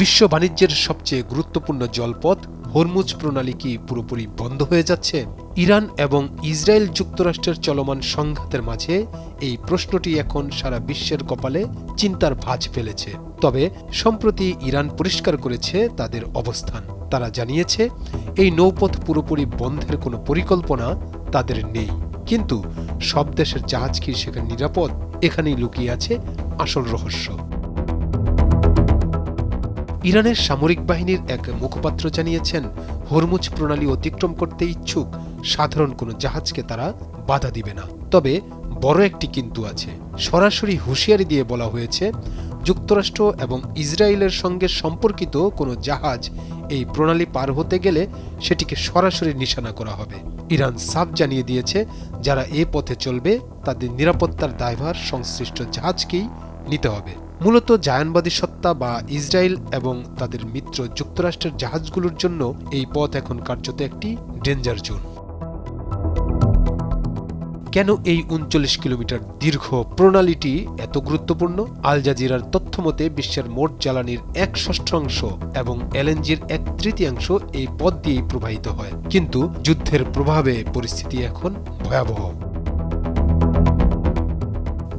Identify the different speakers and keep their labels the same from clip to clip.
Speaker 1: বিশ্ব বাণিজ্যের সবচেয়ে গুরুত্বপূর্ণ জলপথ হরমুজ প্রণালী কি পুরোপুরি বন্ধ হয়ে যাচ্ছে? ইরান এবং ইসরায়েল যুক্তরাষ্ট্রের চলমান সংঘাতের মাঝে এই প্রশ্নটি এখন সারা বিশ্বের কপালে চিন্তার ভাঁজ ফেলেছে। তবে সম্প্রতি ইরান পরিষ্কার করেছে তাদের অবস্থান। তারা জানিয়েছে এই নৌপথ পুরোপুরি বন্ধের কোনো পরিকল্পনা তাদের নেই। কিন্তু সব দেশের জাহাজ কি সেখানে নিরাপদ? এখানেই লুকিয়ে আছে আসল রহস্য। ইরানের সামরিক বাহিনীর এক মুখপাত্র জানিয়েছেন, হরমুজ প্রণালী অতিক্রম করতে ইচ্ছুক সাধারণ কোনো জাহাজকে তারা বাধা দিবে না। তবে বড় একটি কিন্তু আছে। সরাসরি হুঁশিয়ারি দিয়ে বলা হয়েছে, যুক্তরাষ্ট্র এবং ইসরায়েলের সঙ্গে সম্পর্কিত কোনো জাহাজ এই প্রণালী পার হতে গেলে সেটিকে সরাসরি নিশানা করা হবে। ইরান সাফ জানিয়ে দিয়েছে, যারা এ পথে চলবে তাদের নিরাপত্তার দায়ভার সংশ্লিষ্ট জাহাজকেই নিতে হবে। মূলত জায়ানবাদী সত্তা বা ইসরায়েল এবং তাদের মিত্র যুক্তরাষ্ট্রের জাহাজগুলোর জন্য এই পথ এখন কার্যত একটি ডেঞ্জার জোন। কেন এই ৩৯ কিলোমিটার দীর্ঘ প্রণালীটি এত গুরুত্বপূর্ণ? আল জাজিরার তথ্যমতে বিশ্বের মোট জ্বালানির ১/৬ এবং এলএনজির ১/৩ এই পথ দিয়েই প্রবাহিত হয়। কিন্তু যুদ্ধের প্রভাবে পরিস্থিতি এখন ভয়াবহ।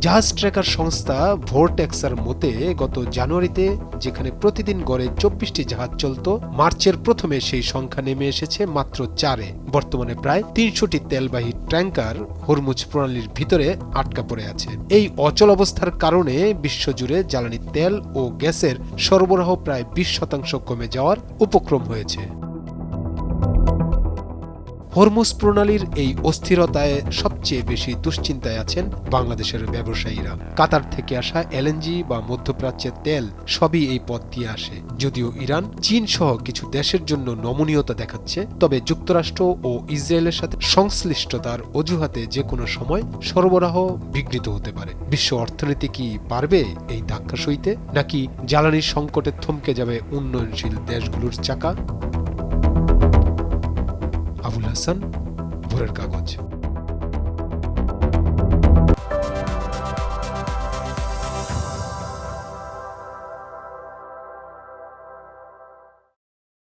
Speaker 1: জাহাজ ট্র্যাকার সংস্থা ভোরটেক্সার মতে গত জানুয়ারিতে যেখানে প্রতিদিন গড়ে ২৪টি জাহাজ চলত, মার্চের প্রথমে সেই সংখ্যা নেমে এসেছে মাত্র ৪-এ। বর্তমানে প্রায় ৩০০টি তেলবাহী ট্যাঙ্কার হরমুজ প্রণালীর ভিতরে আটকা পড়ে আছে। এই অচল অবস্থার কারণে বিশ্বজুড়ে জ্বালানি তেল ও গ্যাসের সরবরাহ প্রায় ২০% কমে যাওয়ার উপক্রম হয়েছে। হরমুজ প্রণালীর এই অস্থিরতায় সবচেয়ে বেশি দুশ্চিন্তায় আছেন বাংলাদেশের ব্যবসায়ীরা। কাতার থেকে আসা এলএনজি বা মধ্যপ্রাচ্যের তেল সবই এই পথ দিয়ে আসে। যদিও ইরান, চীন সহ কিছু দেশের জন্য নমনীয়তা দেখাচ্ছে, তবে যুক্তরাষ্ট্র ও ইসরায়েলের সাথে সংশ্লিষ্টতার অজুহাতে যে কোনো সময় সরবরাহ বিঘ্নিত হতে পারে। বিশ্ব অর্থনীতি কি পারবে এই ধাক্কা সইতে, নাকি জ্বালানির সংকটে থমকে যাবে উন্নয়নশীল দেশগুলোর চাকা? আবুল হাসান, ভোরের কাগজ।